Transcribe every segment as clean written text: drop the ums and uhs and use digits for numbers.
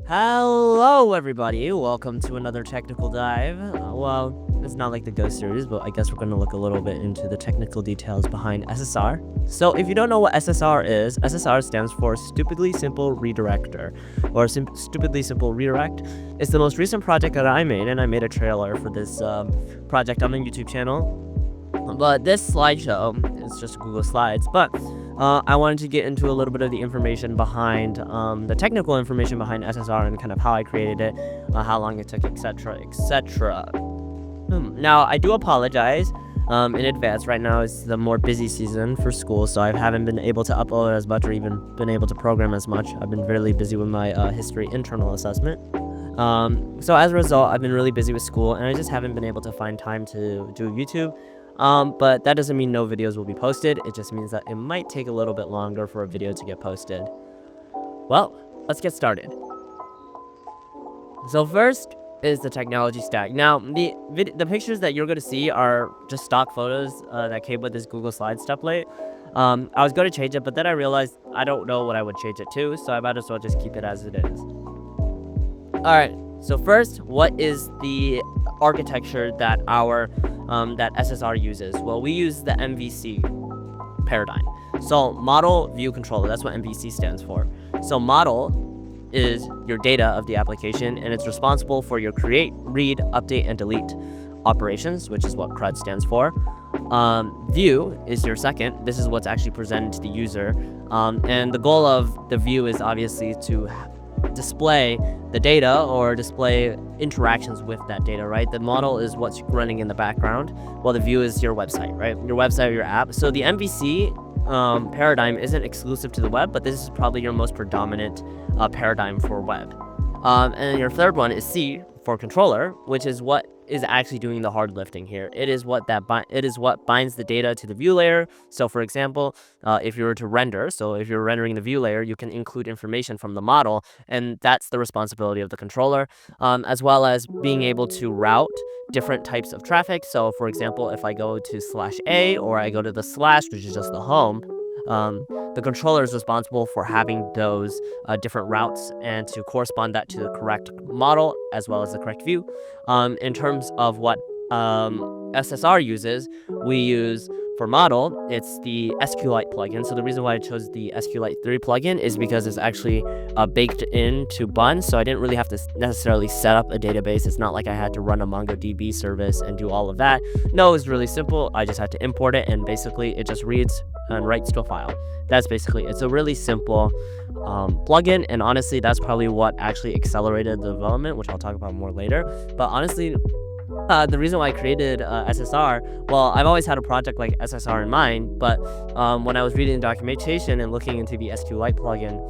Hello, everybody. Welcome to another technical dive. It's not like the Ghost series, but I guess we're going to look a little bit into the technical details behind SSR. So, if you don't know what SSR is, SSR stands for Stupidly Simple Redirector, or Stupidly Simple Redirect. It's the most recent project that I made, and I made a trailer for this project on the YouTube channel. But this slideshow is just Google Slides, but I wanted to get into a little bit of the information behind, the technical information behind SSR and kind of how I created it, how long it took, etc., etc. Now, I do apologize in advance. Right now is the more busy season for school, so I haven't been able to upload as much or even been able to program as much. I've been really busy with my history internal assessment. So as a result, I've been really busy with school, and I just haven't been able to find time to do YouTube. But that doesn't mean no videos will be posted. It just means that it might take a little bit longer for a video to get posted. Well, let's get started. So first is the technology stack. Now, the pictures that you're going to see are just stock photos that came with this Google Slides template. I was going to change it, but then I realized I don't know what I would change it to, so I might as well just keep it as it is. Alright, so first, what is the architecture that our that SSR uses? Well, we use the MVC paradigm. So model, view, controller, that's what MVC stands for. So model is your data of the application, and it's responsible for your create, read, update, and delete operations, which is what CRUD stands for. View is your second. This is what's actually presented to the user. And the goal of the view is obviously to display the data or display interactions with that data, right? The model is what's running in the background, while the view is your website, right? Your website or your app. So the MVC paradigm isn't exclusive to the web, but this is probably your most predominant paradigm for web. And then your third one is C for controller, which is what is actually doing the hard lifting here. It is what binds the data to the view layer. So for example, if you were to render, so if you're rendering the view layer, you can include information from the model, and that's the responsibility of the controller, as well as being able to route different types of traffic. So for example, if I go to /A or I go to the /, which is just the home, the controller is responsible for having those different routes and to correspond that to the correct model as well as the correct view. In terms of what SSR uses, we use for model, it's the SQLite plugin. So the reason why I chose the SQLite 3 plugin is because it's actually baked into Bun, so I didn't really have to necessarily set up a database. It's not like I had to run a MongoDB service and do all of that. No, it's really simple. I just had to import it, and basically it just reads and writes to a file. That's basically it. It's a really simple plugin, and honestly, that's probably what actually accelerated the development, which I'll talk about more later. But honestly, the reason why I created SSR, well, I've always had a project like SSR in mind, but when I was reading the documentation and looking into the SQLite plugin,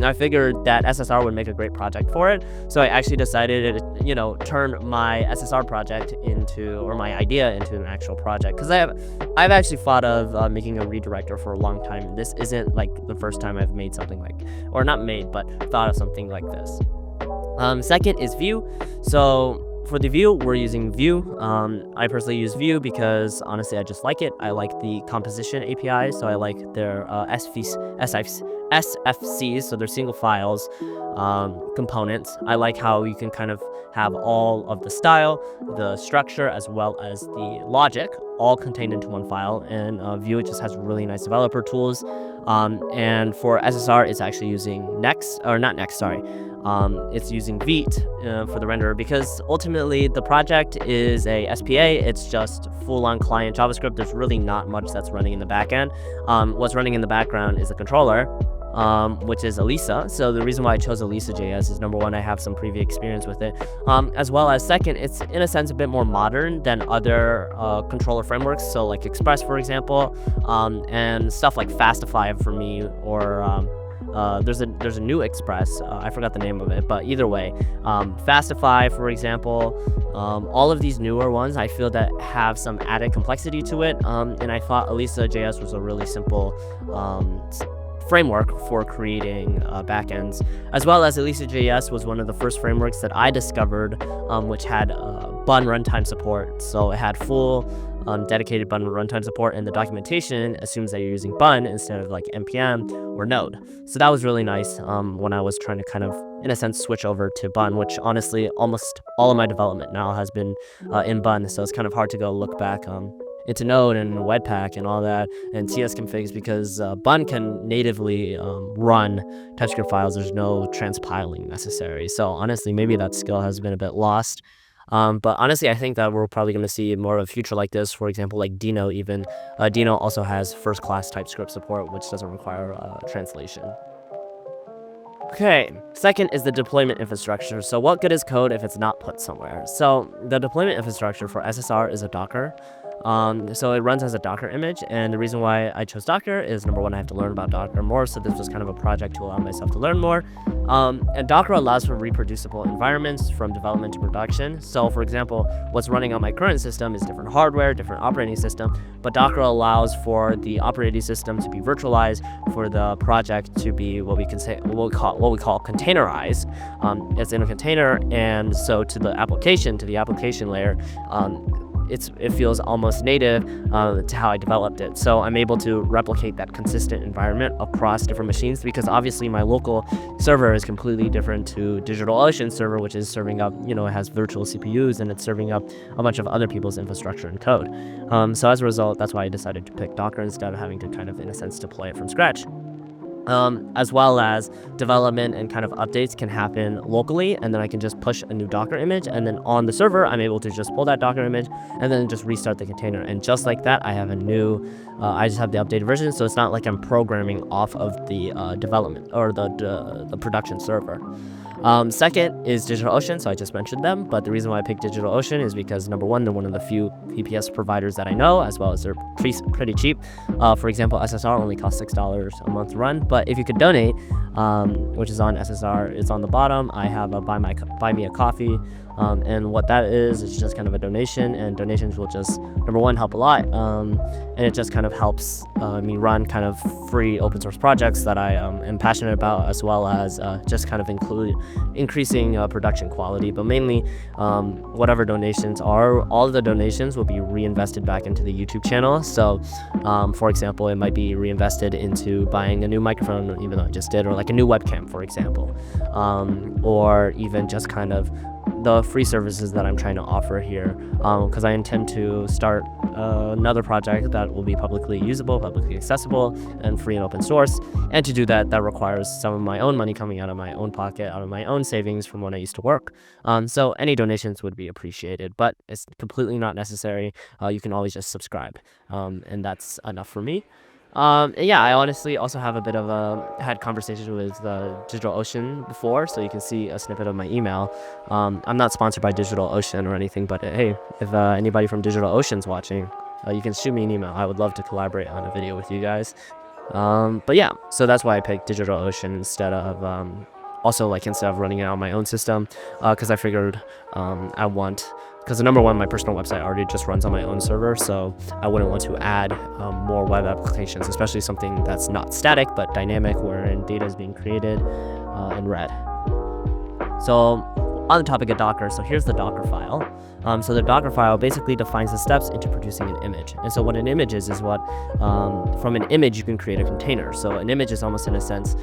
I figured that SSR would make a great project for it. So I actually decided to, turn my SSR project into, or my idea into an actual project. Because I've actually thought of making a redirector for a long time. This isn't like the first time I've made something like, or not made, but thought of something like this. Second is view. So for the view, we're using Vue. I personally use Vue because honestly, I just like it. I like the composition API, so I like their SFCs, so they're single files components. I like how you can kind of have all of the style, the structure, as well as the logic all contained into one file. And Vue just has really nice developer tools. And for SSR, it's actually using it's using Vite for the renderer, because ultimately the project is a SPA. It's just full-on client JavaScript. There's really not much that's running in the backend. What's running in the background is the controller, which is Elisa. So the reason why I chose Elisa.js is, number one, I have some previous experience with it, as well as second, it's in a sense a bit more modern than other controller frameworks. So like Express, for example, and stuff like Fastify for me, or there's a new Express, I forgot the name of it, but either way, Fastify, for example, all of these newer ones, I feel that have some added complexity to it, and I thought Elisa.js was a really simple framework for creating backends, as well as Elisa.js was one of the first frameworks that I discovered, which had Bun runtime support. So it had full dedicated bun runtime support, and the documentation assumes that you're using bun instead of like npm or node. So that was really nice when I was trying to kind of, in a sense, switch over to bun, which honestly almost all of my development now has been in bun, so it's kind of hard to go look back into Node and Webpack and all that and TS configs, because bun can natively run TypeScript files. There's no transpiling necessary. So honestly, maybe that skill has been a bit lost. But honestly, I think that we're probably going to see more of a future like this. For example, like Dino even. Dino also has first-class TypeScript support, which doesn't require translation. Okay, second is the deployment infrastructure. So what good is code if it's not put somewhere? So the deployment infrastructure for SSR is a Docker. So it runs as a Docker image, and the reason why I chose Docker is, number one, I have to learn about Docker more, so this was kind of a project to allow myself to learn more. And Docker allows for reproducible environments from development to production. So for example, what's running on my current system is different hardware, different operating system, but Docker allows for the operating system to be virtualized, for the project to be what we call containerized. It's in a container, and so to the application layer, it feels almost native to how I developed it. So I'm able to replicate that consistent environment across different machines, because obviously my local server is completely different to DigitalOcean server, which is serving up, it has virtual CPUs and it's serving up a bunch of other people's infrastructure and code. So as a result, that's why I decided to pick Docker instead of having to kind of, in a sense, deploy it from scratch. As well as development and kind of updates can happen locally, and then I can just push a new Docker image, and then on the server I'm able to just pull that Docker image and then just restart the container, and just like that I have a new I just have the updated version, so it's not like I'm programming off of the development or the production server. Second is DigitalOcean, so I just mentioned them, but the reason why I picked DigitalOcean is because, number one, they're one of the few VPS providers that I know, as well as they're pretty cheap. For example, SSR only costs $6 a month to run, but if you could donate, which is on SSR, it's on the bottom. I have a buy me a coffee, and what that is just kind of a donation, and donations will just, number one, help a lot, and it just kind of helps me run kind of free open source projects that I am passionate about, as well as just kind of increasing production quality. But mainly, whatever donations are, all of the donations will be reinvested back into the YouTube channel. So for example, it might be reinvested into buying a new microphone, even though I just did, or like a new webcam, for example, or even just kind of the free services that I'm trying to offer here, because I intend to start another project that will be publicly usable, publicly accessible, and free and open source. And to do that, that requires some of my own money coming out of my own pocket, out of my own savings from when I used to work. So any donations would be appreciated, but it's completely not necessary. You can always just subscribe, and that's enough for me. Yeah, I honestly also have a bit of had conversations with DigitalOcean before, so you can see a snippet of my email. I'm not sponsored by DigitalOcean or anything, but hey, if anybody from DigitalOcean's watching, you can shoot me an email. I would love to collaborate on a video with you guys. But yeah, so that's why I picked DigitalOcean instead of instead of running it on my own system, because I figured because number one, my personal website already just runs on my own server, so I wouldn't want to add more web applications, especially something that's not static but dynamic, wherein data is being created and read. So on the topic of Docker, so here's the Docker file. So the Docker file basically defines the steps into producing an image. And so what an image is what, from an image you can create a container. So an image is almost, in a sense,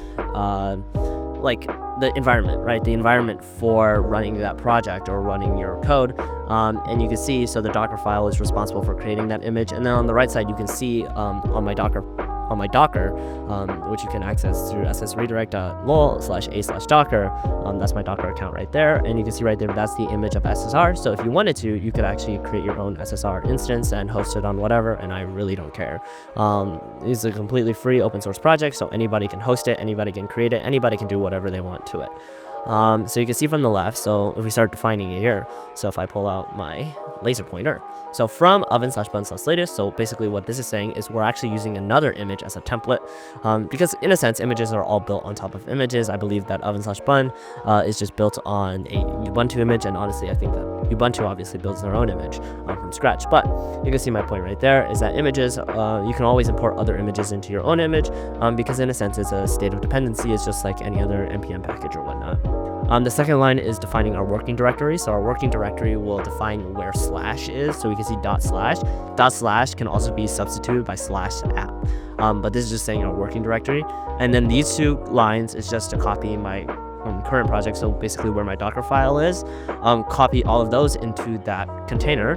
like the environment, right? The environment for running that project or running your code. And you can see, so the Docker file is responsible for creating that image. And then on the right side, you can see on my Docker, which you can access through ssredirect.lol/a/docker. That's my Docker account right there. And you can see right there, that's the image of SSR. So if you wanted to, you could actually create your own SSR instance and host it on whatever, and I really don't care. It's a completely free open source project, so anybody can host it, anybody can create it, anybody can do whatever they want to it. So you can see from the left, so if we start defining it here, so if I pull out my laser pointer, so from oven/bun/latest, so basically what this is saying is we're actually using another image as a template, because in a sense, images are all built on top of images. I believe that oven/bun is just built on a Ubuntu image, and honestly, I think that Ubuntu obviously builds their own image from scratch. But you can see my point right there is that images, you can always import other images into your own image, because in a sense, it's a state of dependency. It's just like any other npm package or whatnot. The second line is defining our working directory. So our working directory will define where slash is. So we can see dot slash. Dot slash can also be substituted by slash app. But this is just saying our working directory. And then these two lines is just to copy my current project. So basically where my Docker file is, copy all of those into that container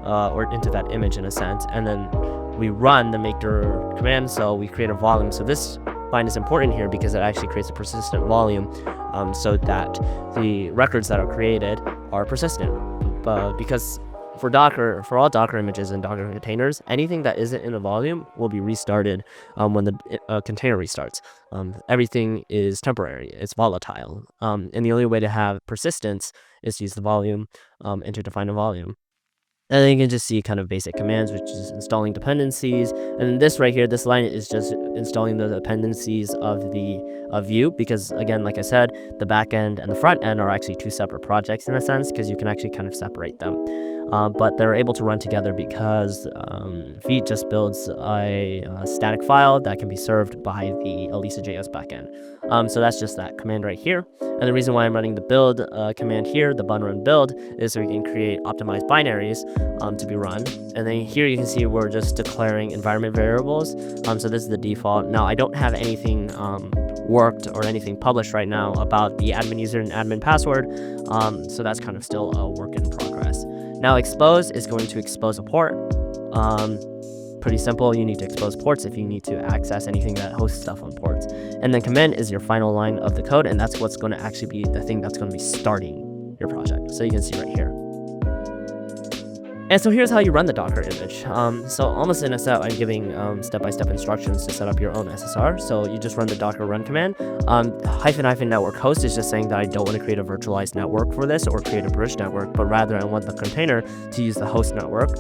or into that image in a sense. And then we run the maker command. So we create a volume. So this line is important here because it actually creates a persistent volume so that the records that are created are persistent. Because for Docker, for all Docker images and Docker containers, anything that isn't in a volume will be restarted when the container restarts. Everything is temporary, it's volatile. And the only way to have persistence is to use the volume and to define a volume. And then you can just see kind of basic commands, which is installing dependencies. And this right here, this line is just installing the dependencies of the view, because again, like I said, the back end and the front end are actually two separate projects in a sense, because you can actually kind of separate them. But they're able to run together because Vite just builds a static file that can be served by the Elisa.js backend. So that's just that command right here. And the reason why I'm running the build command here, the bun run build, is so we can create optimized binaries to be run. And then here you can see we're just declaring environment variables. So this is the default. Now I don't have anything worked or anything published right now about the admin user and admin password. So that's kind of still a work in progress. Now expose is going to expose a port. Pretty simple, you need to expose ports if you need to access anything that hosts stuff on ports. And then command is your final line of the code, and that's what's going to actually be the thing that's going to be starting your project. So you can see right here. And so here's how you run the Docker image. So almost in a set, I'm giving step-by-step instructions to set up your own SSR. So you just run the Docker run command. -- network host is just saying that I don't want to create a virtualized network for this or create a bridge network, but rather I want the container to use the host network.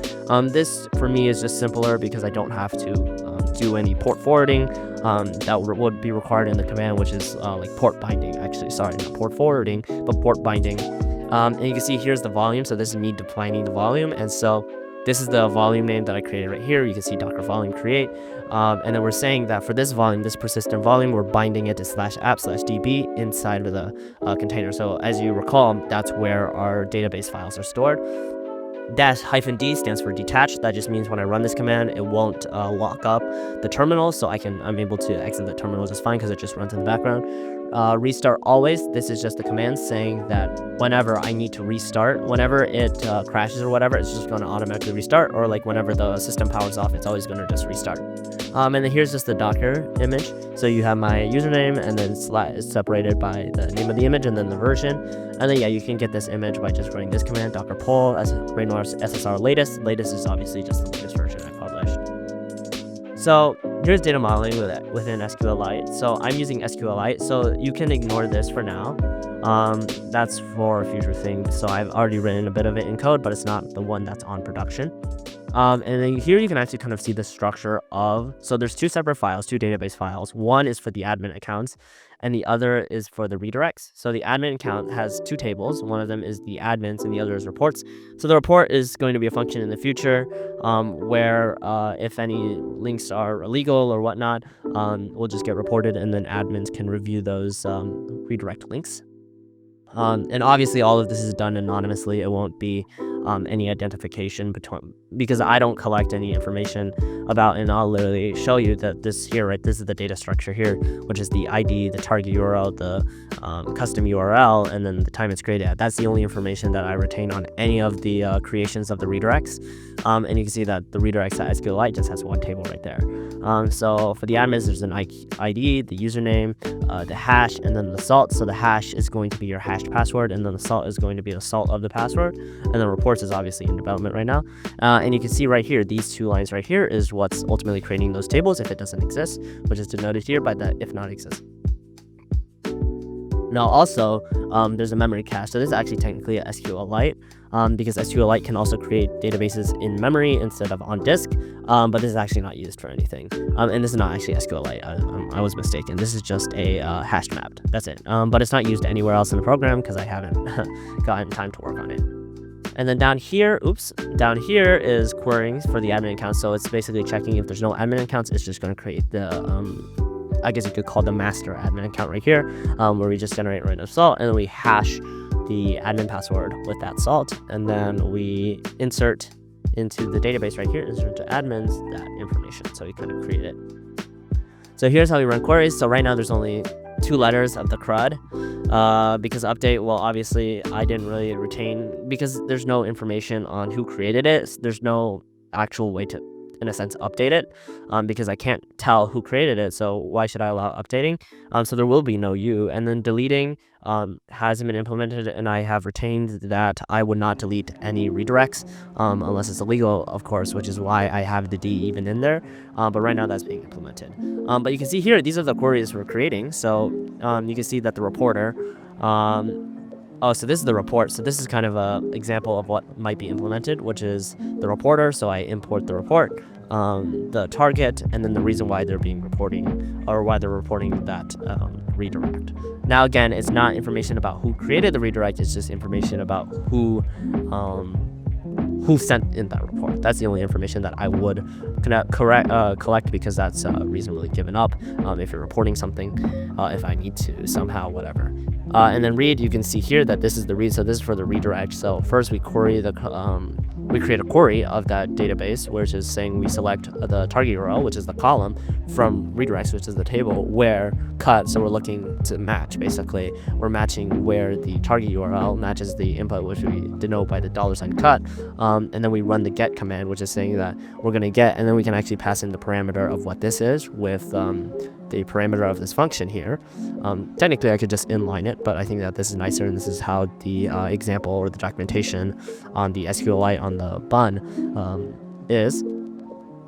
This for me is just simpler because I don't have to do any port forwarding that would be required in the command, which is like port binding, actually. Sorry, not port forwarding, but port binding. And you can see here's the volume. So this is me defining the volume. And so this is the volume name that I created right here. You can see Docker volume create. And then we're saying that for this volume, this persistent volume, we're binding it to /app/db inside of the container. So as you recall, that's where our database files are stored. -d stands for detached. That just means when I run this command, it won't lock up the terminal. So I'm able to exit the terminal just fine because it just runs in the background. Restart always. This is just the command saying that whenever I need to restart, whenever it crashes or whatever, it's just going to automatically restart, or like whenever the system powers off, it's always going to just restart. And then here's just the Docker image. So you have my username, and then it's separated by the name of the image and then the version. And then yeah, you can get this image by just running this command, docker pull as Rainoir's SSR latest. Latest is obviously just the latest version I published. So here's data modeling within SQLite. So I'm using SQLite, so you can ignore this for now. That's for future things. So I've already written a bit of it in code, but it's not the one that's on production. And then here you can actually kind of see the structure of, so there's two separate files, two database files. One is for the admin accounts and the other is for the redirects. So the admin account has two tables. One of them is the admins and the other is reports. So the report is going to be a function in the future where if any links are illegal or whatnot, will just get reported, and then admins can review those redirect links. And obviously all of this is done anonymously. It won't be any identification because I don't collect any information about, and I'll literally show you that this here, right, this is the data structure here, which is the ID, the target URL, the custom URL, and then the time it's created at. That's the only information that I retain on any of the creations of the redirects. And you can see that the redirects at SQLite just has one table right there. So for the admins, there's an ID, the username, the hash, and then the salt. So the hash is going to be your hashed password, and then the salt is going to be the salt of the password, and then reports is obviously in development right now. And you can see right here, these two lines right here is what's ultimately creating those tables if it doesn't exist, which is denoted here by the if not exists. Now also, there's a memory cache. So this is actually technically a SQLite because SQLite can also create databases in memory instead of on disk, but this is actually not used for anything. And this is not actually SQLite. I was mistaken. This is just a hashed mapped. That's it. But it's not used anywhere else in the program because I haven't gotten time to work on it. And then down here is querying for the admin account. So it's basically checking if there's no admin accounts. It's just going to create the I guess you could call the master admin account right here, where we just generate random salt, and then we hash the admin password with that salt, and then we insert into the database right here, insert to admins that information. So we kind of create it. So here's how we run queries. So right now there's only 2 letters of the CRUD, because update, well, obviously I didn't really retain, because there's no information on who created it. There's no actual way to, in a sense, update it, because I can't tell who created it. So why should I allow updating? So there will be no you. And then deleting hasn't been implemented, and I have retained that I would not delete any redirects unless it's illegal, of course, which is why I have the D even in there. But right now that's being implemented. But you can see here, these are the queries we're creating. So you can see that the reporter, oh, so this is the report. So this is kind of a example of what might be implemented, which is the reporter. So I import the report, the target, and then the reason why they're being reporting, or why they're reporting that redirect. Now, again, it's not information about who created the redirect. It's just information about who sent in that report. That's the only information that I would collect, because that's reasonably given up if you're reporting something, if I need to somehow, whatever. And then read, you can see here that this is the read. So this is for the redirect. So first we query the we create a query of that database, which is saying we select the target URL, which is the column, from redirects, which is the table, where cut. So we're looking to match, basically. We're matching where the target URL matches the input, which we denote by the $cut. And then we run the get command, which is saying that we're going to get, and then we can actually pass in the parameter of what this is with the parameter of this function here. Technically, I could just inline it, but I think that this is nicer, and this is how the example or the documentation on the SQLite on the bun is.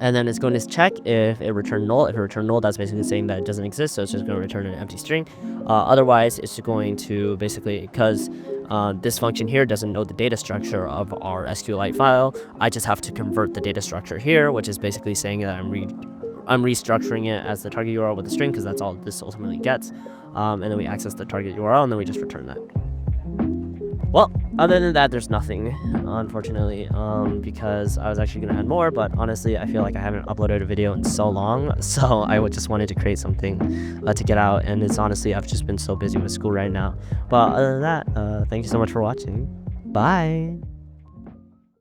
And then it's going to check if it returned null. If it returned null, that's basically saying that it doesn't exist, so it's just going to return an empty string. Otherwise, it's going to basically, because this function here doesn't know the data structure of our SQLite file, I just have to convert the data structure here, which is basically saying that I'm restructuring it as the target URL with the string, because that's all this ultimately gets. And then we access the target URL, and then we just return that. Well, other than that, there's nothing, unfortunately, because I was actually going to add more, but honestly, I feel like I haven't uploaded a video in so long, so I just wanted to create something to get out, and it's honestly, I've just been so busy with school right now. But other than that, thank you so much for watching. Bye!